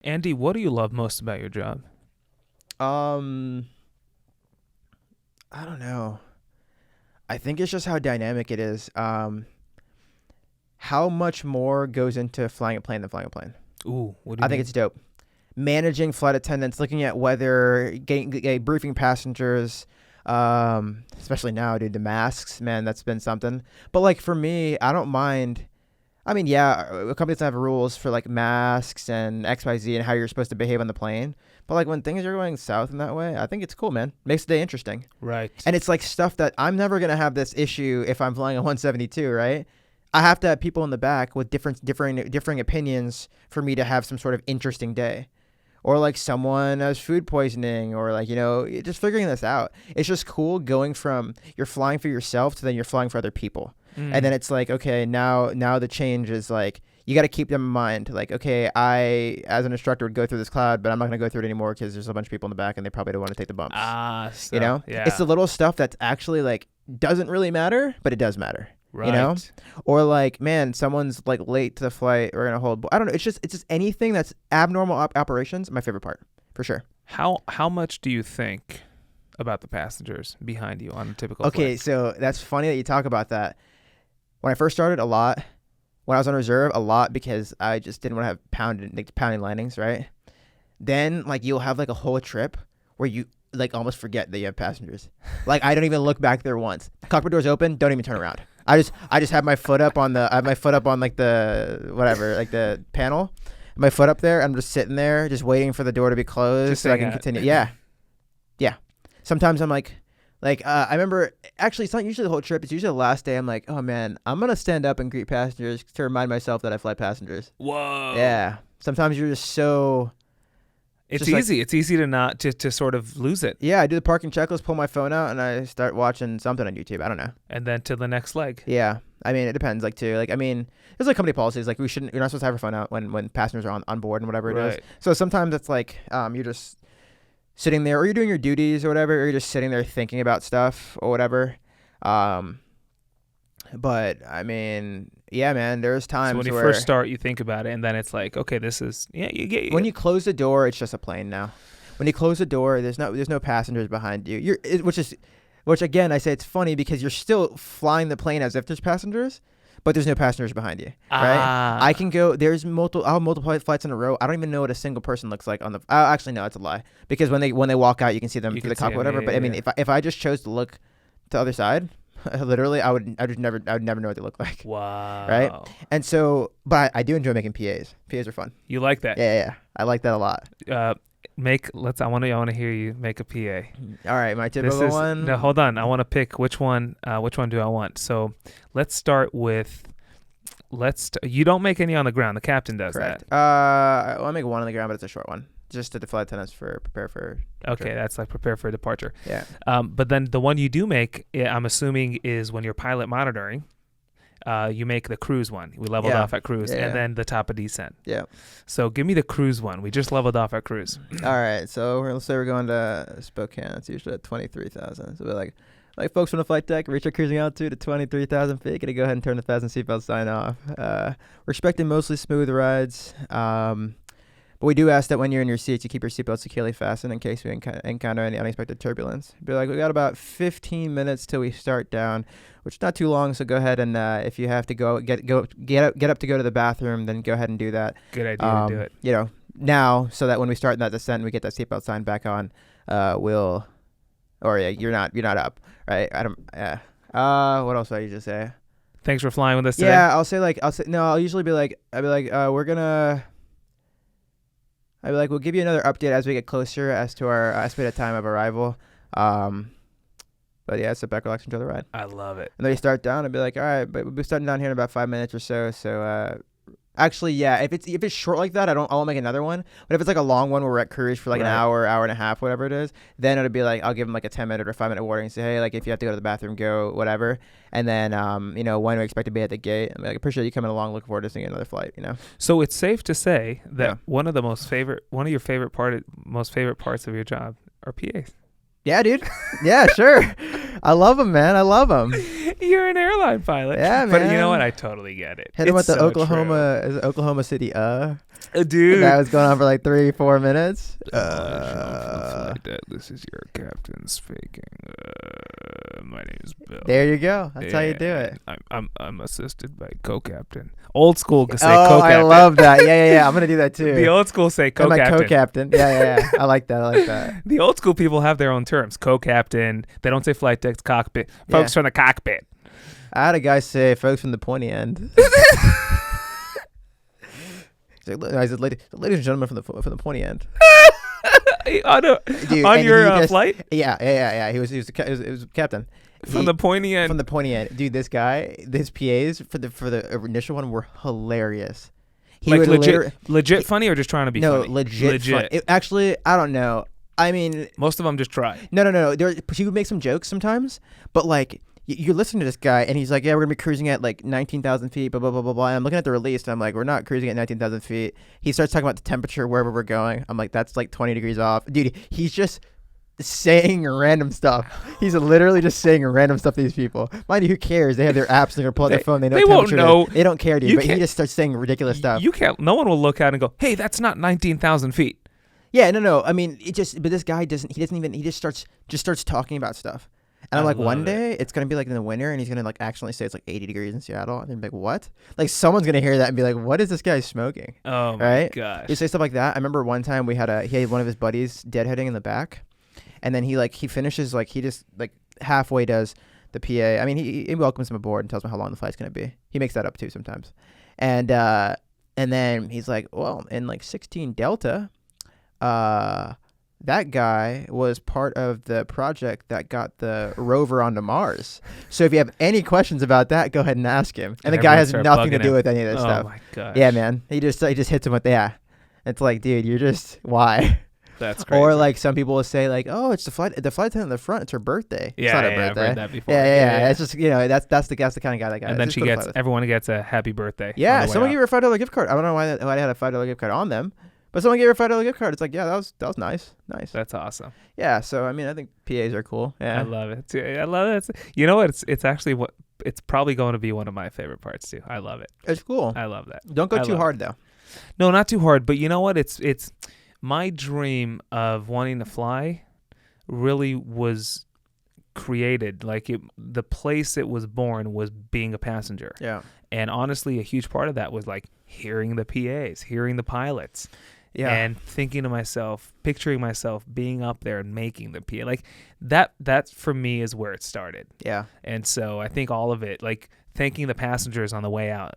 Andy, what do you love most about your job? Um, I don't know. I think it's just how dynamic it is. How much more goes into flying a plane than flying a plane? Ooh, what do you I think it's mean? dope. Managing flight attendants, looking at weather, briefing passengers, especially now, dude, the masks, man, that's been something. But like for me, I don't mind. I mean, yeah, companies have rules for like masks and XYZ and how you're supposed to behave on the plane. But like when things are going south in that way, I think it's cool, man. Makes the day interesting. Right. And it's like stuff that I'm never gonna have this issue if I'm flying a 172, right? I have to have people in the back with differing opinions for me to have some sort of interesting day. Or like someone has food poisoning, or like just figuring this out. It's just cool going from you're flying for yourself to then you're flying for other people, and then Mm. it's like, okay, now the change is like you got to keep them in mind. Like, okay, I as an instructor would go through this cloud, but I'm not gonna go through it anymore because there's a bunch of people in the back and they probably don't want to take the bumps. It's Yeah. the little stuff that's actually like doesn't really matter, but it does matter. You know, Right. or like, man, someone's like late to the flight. We're gonna hold. I don't know. It's just anything that's abnormal operations. My favorite part, for sure. How much do you think about the passengers behind you on a typical Okay, flight? so that's funny that you talk about that. When I first started, a lot. When I was on reserve, a lot because I just didn't want to have pounding landings, right? Then like you'll have like a whole trip where you like almost forget that you have passengers. Like I don't even look back there once. Cockpit doors open, don't even turn around. I just have my foot up on I have my foot up on like the whatever, like the panel. My foot up there. I'm just sitting there, just waiting for the door to be closed Just so I saying can that. continue. Yeah, yeah. Sometimes I'm like I remember actually it's not usually the whole trip. It's usually the last day. I'm like, oh man, I'm gonna stand up and greet passengers to remind myself that I fly passengers. Whoa. Yeah. Sometimes you're just so It's just like easy. It's easy to not to sort of lose it. yeah. I do the parking checklist, pull my phone out, and I start watching something on YouTube. I don't know. And then to the next leg. Yeah. I mean, it depends. Like too. Like I mean, there's like company policies. Like you're not supposed to have your phone out when passengers are on board and whatever it is. Right. So sometimes it's like you're just sitting there, or you're doing your duties or whatever, or you're just sitting there thinking about stuff or whatever. Um, but I mean, yeah, man. There's So times when you where first start, you think about it, and then it's like, okay, this is You get when you close the door, it's just a plane now. When you close the door, there's no passengers behind you. Which again, I say it's funny because you're still flying the plane as if there's passengers, but there's no passengers behind you, right? ah. I can go. I'll have multiple flights in a row. I don't even know what a single person looks like on the. Actually, no, it's a lie because when they walk out, you can see them You through can the see cockpit, 'em, whatever. yeah, But yeah, I mean, yeah. if I just chose to look to the other side, literally, I would never know what they look like, Wow. right? And so, but I do enjoy making PAs. PAs are fun. You like that? Yeah. I like that a lot. I want to hear you make a PA. All right, my This typical is one. no. Hold on. I want to pick which one. Which one do I want? So let's start with. You don't make any on the ground. The captain does Correct. that. I'll make one on the ground, but it's a short one, just to the flight attendants prepare for. Okay, Sure. that's like prepare for departure. Yeah. But then the one you do make, I'm assuming, is when you're pilot monitoring. You make the cruise one. We leveled Yeah. off at cruise, Yeah. and then the top of descent. Yeah. So give me the cruise one. We just leveled off at cruise. All right. So let's say we're going to Spokane. It's usually at 23,000. So we're like folks from the flight deck, reach our cruising altitude at 23,000 feet. Gonna go ahead and turn the fasten seatbelt sign off. We're expecting mostly smooth rides. But we do ask that when you're in your seats, you keep your seatbelt securely fastened in case we encounter any unexpected turbulence. Be like, we got about 15 minutes till we start down, which is not too long. So go ahead and if you have to get up to go to the bathroom, then go ahead and do that. Good idea to do it. Now, so that when we start that descent, and we get that seatbelt sign back on. You're not up, right? I don't. What else do I usually say? Thanks for flying with us today. Yeah, I'll usually be like, we'll give you another update as we get closer as to our estimated time of arrival. But yeah, sit back, relax, enjoy the ride. I love it. And then you start down and be like, all right, but we'll be starting down here in about 5 minutes or so. So actually, yeah, if it's short like that, I'll make another one. But if it's like a long one where we're at cruise for like an Right. hour and a half, whatever it is, then it'll be like I'll give them like a 10-minute or 5-minute warning and say, hey, like if you have to go to the bathroom, go, whatever. And then when we expect to be at the gate, I'm like, appreciate you coming along. Looking forward to seeing another flight. So it's safe to say that Yeah. one of your most favorite parts of your job are PAs. Yeah, dude. Yeah, sure. I love them, man. I love them. You're an airline pilot. Yeah, But man. you know what? I totally get it. Hit him It's with the so Oklahoma City. true. Dude. That was going on for like 3-4 minutes. This is your captain speaking. My name is Bill. There you go. That's how you do it. I'm assisted by co-captain. Old school say Oh, co-captain. I love that. Yeah. I'm gonna do that too. The old school say And co-captain. my co-captain. Yeah. I like that. The old school people have their own terms. Co-captain. They don't say flight deck, cockpit. Folks from the cockpit. I had a guy say, "Folks from the pointy end." He's like, I said, ladies and gentlemen from the pointy end. Dude, on and your he flight? Yeah. He was captain. From the pointy end. From the pointy end, dude. This guy, his PAs for the initial one were hilarious. He like would legit funny or just trying to be funny? No, legit. Fun. Actually, I don't know. I mean, most of them just try. No. He would make some jokes sometimes, but like you're listening to this guy, and he's like, "Yeah, we're gonna be cruising at like 19,000 feet." Blah blah blah blah blah. And I'm looking at the release, and I'm like, "We're not cruising at 19,000 feet." He starts talking about the temperature wherever we're going. I'm like, "That's like 20 degrees off, dude." He's just saying random stuff. He's literally just saying random stuff to these people. Mind you, who cares? They have their apps. They're gonna pull out their phone. They know they won't know. They don't care, dude. But he can't- just starts saying ridiculous stuff. You can't. No one will look at it and go, "Hey, that's not 19,000 feet." Yeah, no. I mean, but this guy doesn't. He doesn't even. He just starts talking about stuff. And I'm like, one day it's gonna be like in the winter, and he's gonna like accidentally say it's like 80 degrees in Seattle, and then be like, what? Like someone's gonna hear that and be like, what is this guy smoking? Oh my right? gosh. You say stuff like that. I remember one time he had one of his buddies deadheading in the back, and then he finishes he just like halfway does the PA. I mean, he welcomes him aboard and tells him how long the flight's gonna be. He makes that up too sometimes, and then he's like, well, in like 16 Delta, that guy was part of the project that got the rover onto Mars. So if you have any questions about that, go ahead and ask him. And the guy has nothing to do with any of this stuff. Oh my gosh. Yeah, man. He just hits him with It's like, dude, you're just why? That's crazy. Or like some people will say like, oh, it's the flight attendant in the front. It's her birthday. Yeah, it's not her I've birthday. heard that before. Yeah. It's just that's the kind of guy that guy. And then everyone gets a happy birthday. Yeah, someone gave her a $5 gift card. I don't know why they had a $5 gift card on them. But someone gave her a $5 gift card. It's like, yeah, that was nice. That's awesome. Yeah, so I mean, I think PAs are cool. Yeah, I love it. I love it. You know what? It's actually it's probably going to be one of my favorite parts too. I love it. It's cool. I love that. Don't go too hard though. No, not too hard. But you know what? It's my dream of wanting to fly. Really was created the place it was born was being a passenger. Yeah. And honestly, a huge part of that was like hearing the PAs, hearing the pilots. Yeah. And thinking to myself, picturing myself being up there and making the PA. Like that for me is where it started. Yeah. And so I think all of it, like thanking the passengers on the way out.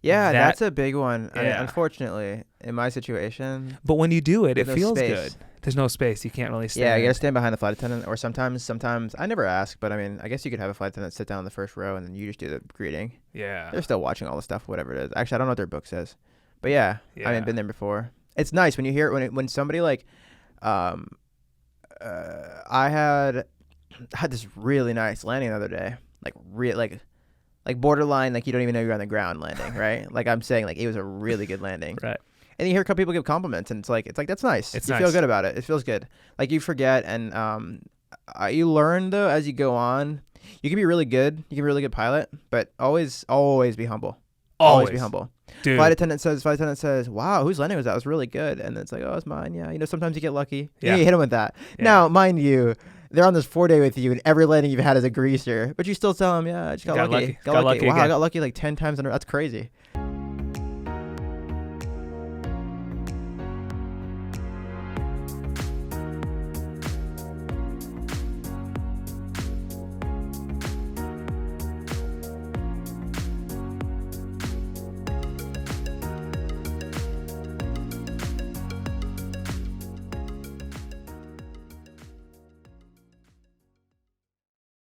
Yeah, that's a big one. Yeah. I mean, unfortunately, in my situation. But when you do it, it no feels space. good. There's no space. You can't really stand. Yeah, you got to stand behind the flight attendant. Or sometimes, I never ask, but I mean, I guess you could have a flight attendant sit down in the first row and then you just do the greeting. Yeah. They're still watching all the stuff, whatever it is. Actually, I don't know what their book says. But yeah. I mean, been there before. It's nice when you hear it, when somebody I had this really nice landing the other day, like borderline, like you don't even know you're on the ground landing, right? Like I'm saying, like it was a really good landing, Right. And you hear a couple people give compliments, and it's like that's nice. You feel good about it. It feels good. Like you forget, and you learn though as you go on. You can be really good. You can be a really good pilot, but always be humble. Always be humble. Dude. Flight attendant says, wow, whose landing was that? It was really good. And then it's like, oh, it's mine. Yeah. You know, sometimes you get lucky. Yeah. You hit them with that. Yeah. Now, mind you, they're on this 4-day with you, and every landing you've had is a greaser. But you still tell them, yeah, I just got lucky. Got lucky. Wow, I got lucky like 10 times in a row. That's crazy.